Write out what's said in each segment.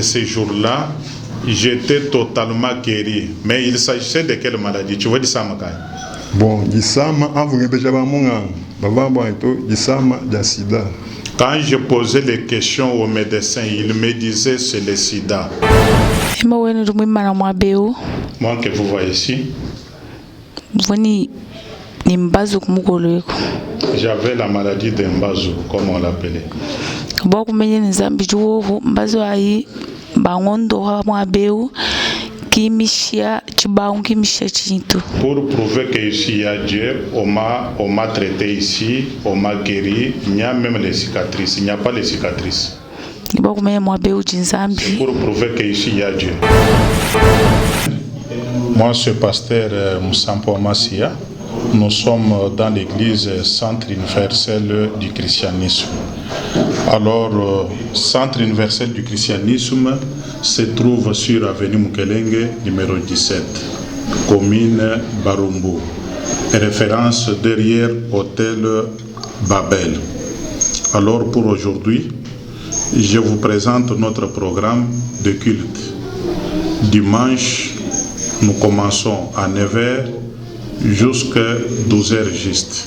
ces jours-là, j'étais totalement guéri. Mais il s'agissait de quelle maladie? Tu vois, du Samakai? Bon, du Sama, avant que je du Sama, du Sida. Quand je posais les questions aux médecins, ils me disaient c'est le sida. Moi que vous voyez ici, j'avais la maladie de Mbazo, comme on l'appelait. Pour prouver qu'ici il y a Dieu, on m'a traité ici, on m'a guéri. Il y a même les cicatrices, il n'y a pas les cicatrices. Pour prouver qu'ici il y a Dieu. Moi, je suis pasteur Moussampo Massia. Nous sommes dans l'église Centre universel du christianisme. Alors, Centre universel du christianisme se trouve sur avenue Mukelenge, numéro 17, commune Barumbu. Référence derrière hôtel Babel. Alors, pour aujourd'hui, je vous présente notre programme de culte. Dimanche, nous commençons à 9h jusqu'à 12h juste.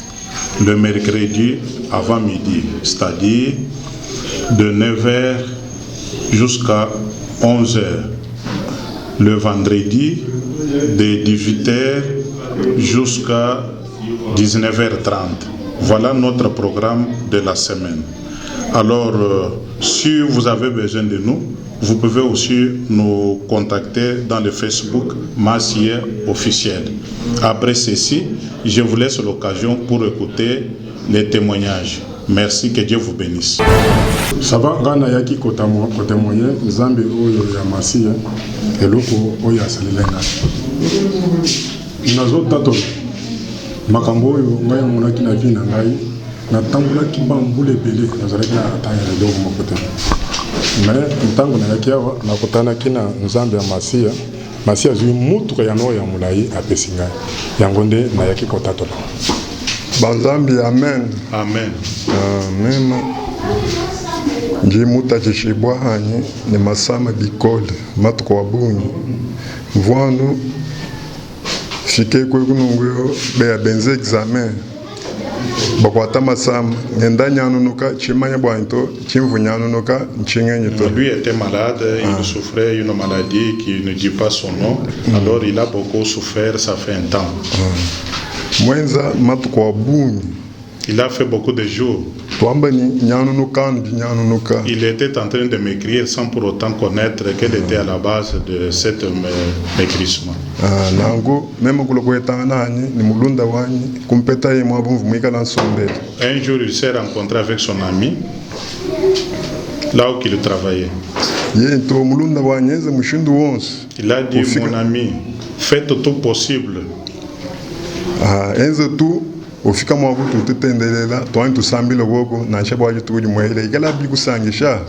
Le mercredi avant midi, c'est-à-dire de 9h jusqu'à 11h. Le vendredi, de 18h jusqu'à 19h30. Voilà notre programme de la semaine. Alors, si vous avez besoin de nous, vous pouvez aussi nous contacter dans le Facebook Massia officiel. Après ceci, je vous laisse l'occasion pour écouter les témoignages. Merci, que Dieu vous bénisse. Ça va, Gana Yaki témoigner, Zambi Oyo ya Massia, et l'oko Oya Salilenga. Nazo Tato, Makambo, Ngai Monaki na vie na Ngai, na tambula ki bambule belé, nazalaki na atanya na dogo mokote. Mais ntango na yaki awa nakotana kina Nzambe ya Massia zui mutuka ya no ya mulai apesi ngai. Yango nde na yaki kotatola. Banzambi, amen. Amen. Amen. Njimuta chishibwa hanyi ni masama bikole matuko wabunyi. Mvuanu fike kwe kununguyo beya benze examen. Bakwata masama nyenda nyanunuka chimanya bwanto chimvu nyanunuka nchingenye to. Lui était malade, il souffrait d'une maladie qui ne dit pas son nom. Alors il a beaucoup souffert, ça fait un temps. Mwenza matuko wabunyi. Il a fait beaucoup de jours. Il était en train de m'écrire sans pour autant connaître quelle était à la base de cet mécrissement. Un jour, il s'est rencontré avec son ami, là où il travaillait. Il a dit, mon ami, faites tout possible. Ofika mwabu tutendelela twani tusambile goko na nshaba waje tuji mwele igala bikusangisha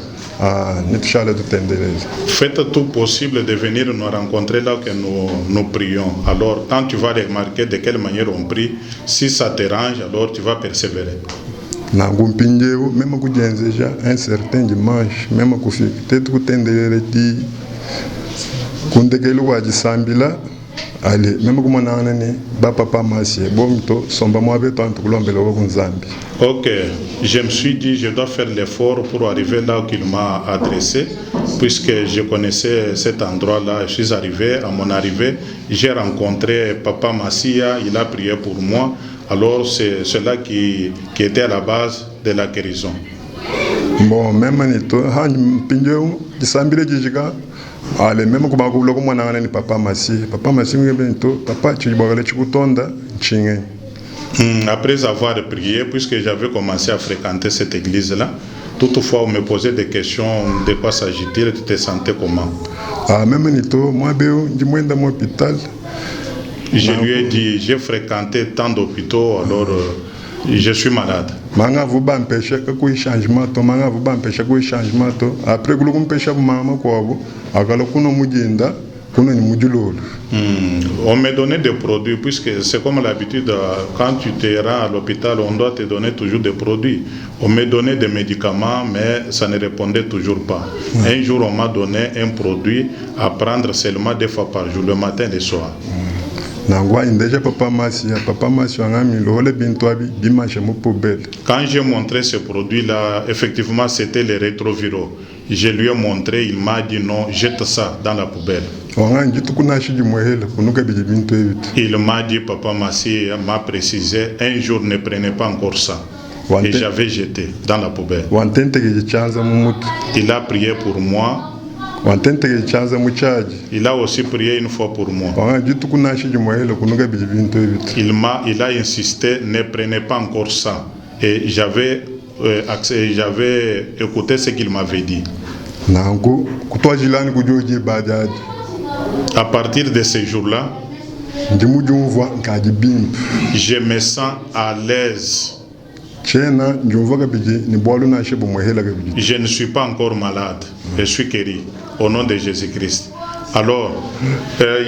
nitushala tutendelela. Faites tout possible de venir nous rencontrer là que nous prions. Alors quand tu vas remarquer de quelle manière on prie, si ça t'arrange, alors tu vas persévérer. Na ngumpinjeo même kujenzeja un certain dimanche même kufika tetu kutendelela ti kundekelo waje sambila. Allez, même comme on a un papa Massia, bon, somba moi avec toi, tu l'as Nzambi. Ok, je me suis dit, je dois faire l'effort pour arriver là où il m'a adressé, puisque je connaissais cet endroit-là. Je suis arrivé, à mon arrivée, j'ai rencontré papa Massia, il a prié pour moi. Alors c'est cela qui était à la base de la guérison. Bon, même Anito, Pinjo, qui s'ambile Jijiga. Allez, même comme on a dit papa Massia, papa tu vas chikutonda chinge. Après avoir prié, puisque j'avais commencé à fréquenter cette église-là, toutefois on me posait des questions de quoi s'agit-il, tu te sentais comment? Même Nito, moi je suis dans l'hôpital. Je lui ai dit, j'ai fréquenté tant d'hôpitaux, alors je suis malade. Manga vous empêcher que changement to manga vous empêcher que changement to après que vous empêcher maman quoi vous akala kuno mujinda On me donnait des produits, puisque c'est comme l'habitude, quand tu te rends à l'hôpital, on doit te donner toujours des produits. On me donnait des médicaments, mais ça ne répondait toujours pas. Un jour, on m'a donné un produit à prendre seulement 2 fois par jour, le matin et le soir. Quand j'ai montré ce produit-là, effectivement, c'était les rétroviraux. Je lui ai montré, il m'a dit non, jette ça dans la poubelle. Il m'a dit, Papa Massi m'a précisé, un jour ne prenez pas encore ça. Et j'avais jeté dans la poubelle. Il a prié pour moi. Il a aussi prié une fois pour moi. Il a insisté, ne prenez pas encore ça. Et j'avais écouté ce qu'il m'avait dit. À partir de ce jour-là, je me sens à l'aise. Je ne suis pas encore malade. Je suis guéri. Au nom de Jésus-Christ. Alors,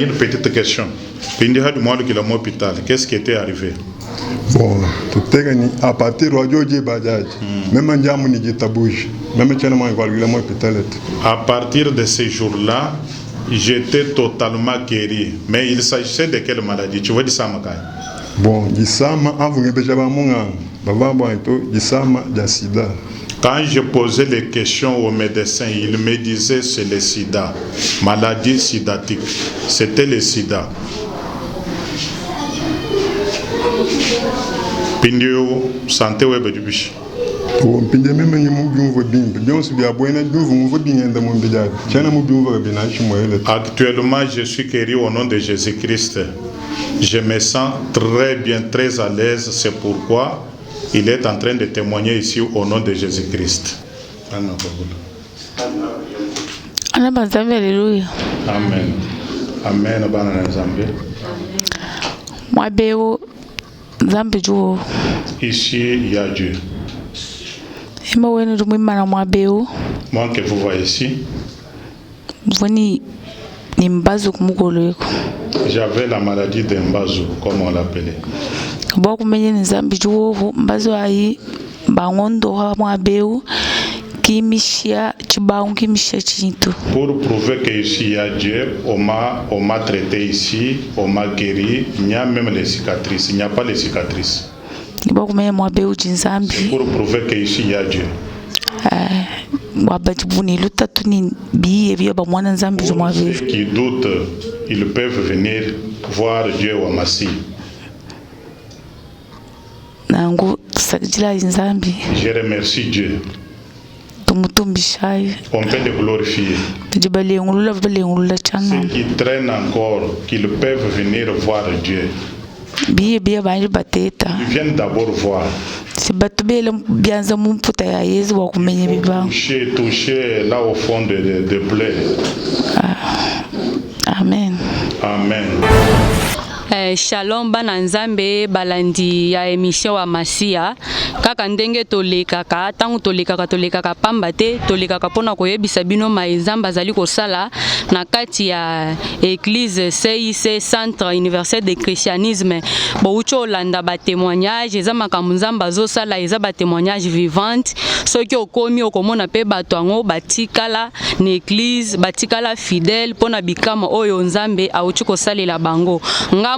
une petite question. Qu'est-ce qui était arrivé? Bon, à partir à partir de ce jour-là, j'étais totalement guéri. Mais il s'agissait de quelle maladie? Tu vois du Samakai? Bon, quand je posais les questions aux médecins, ils me disaient c'est le sida, maladie sidatique. C'était le sida. Pindio, santé web du biche. Actuellement, je suis guéri au nom de Jésus-Christ. Je me sens très bien, très à l'aise. C'est pourquoi il est en train de témoigner ici au nom de Jésus-Christ. Alléluia. Amen. Amen. Ici, il y a Dieu. Moi que vous voyez ici, j'avais la maladie de Mbazu, comme on l'appelait. Pour prouver qu'ici il y a Dieu, on m'a traité ici, on m'a guéri. Il y a même les cicatrices. Il n'y a pas les cicatrices. Pour prouver qu'ici il y a Dieu. Pour ceux qui doutent, ils peuvent venir voir Dieu au Massi. Je remercie Dieu. On peut le glorifier. Ceux qui traînent encore, qu'ils peuvent venir voir Dieu. Ils viennent d'abord voir. Toucher là au fond de plaies. Amen. Amen. Shalom bana nzambe balandi ya émission wa Masia kaka ndenge tolekaka tangu tolekaka pamba te tolekaka pona koyebisa bino maizamba zali kosala na kati ya église CIC Centre Universel de Christianisme bo ucho landa ba témoignage eza makambo nzamba zo sala eza ba témoignage vivante soki okomi okomona pe bato ango batikala na église batikala fidèle pona bikama oyo nzambe auchi kosalela bango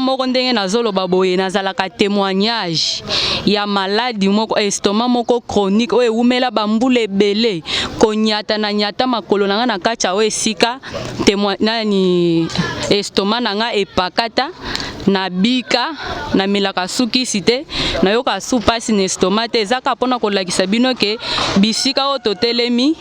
moko ndenge nazoloba boye nazalaka témoignage ya maladi moko estomac moko chronique oyo umela bambula ebele konyata na nyata makolo nanga na kacha oyo esika nani estomac nanga epakata na bika na milaka sukisi te na yoka supasi na estomac te ezaka pona kolakisa bino ke bisika oyo totelemi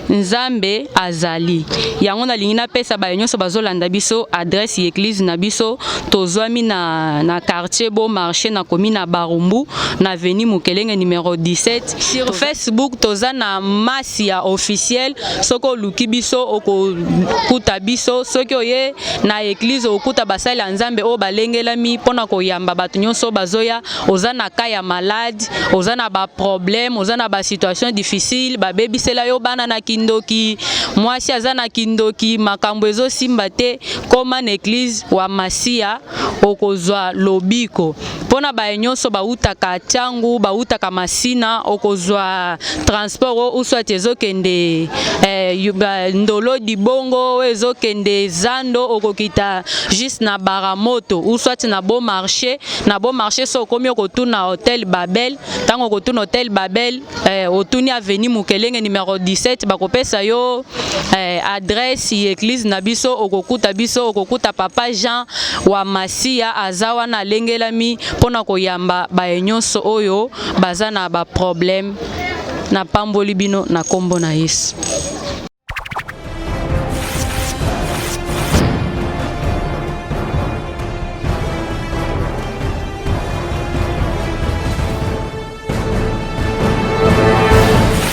Nzambe azali yango na lingina pesa ba nyonso bazolanda biso adresse église na biso tozwami na quartier Beau Marché na commune na Barumbu na avenue Mukelenge numéro 17 sur Facebook tozana Masia officiel soko luki biso okuta biso soki oye na église okuta basali ya Nzambe o balengelami pona koyamba bato nyonso bazoya ozana kaya malade ozana ba problème ozana ba situation difficile ba bebisela yo bana na kindoki mwasi aza na kindoki makambo ezosimba te koma na église wa Masia okozwa lobiko pona ba nyonso bautaka tiangu bautaka masina okozwa transport uswa tezokende ndolo dibongo ezokende zando okokita juste na baramoto uswa na bon marché so komi okotuna Hôtel Babel tango okotuna Hôtel Babel otuni avenue Mukelenge numéro 17 bakopesa yo adresse église na biso okokuta papa Jean wa Masia azawa na lengelami pona koyamba ba nyonso oyo baza na ba problème na pamboli bino na kombo na Yesu.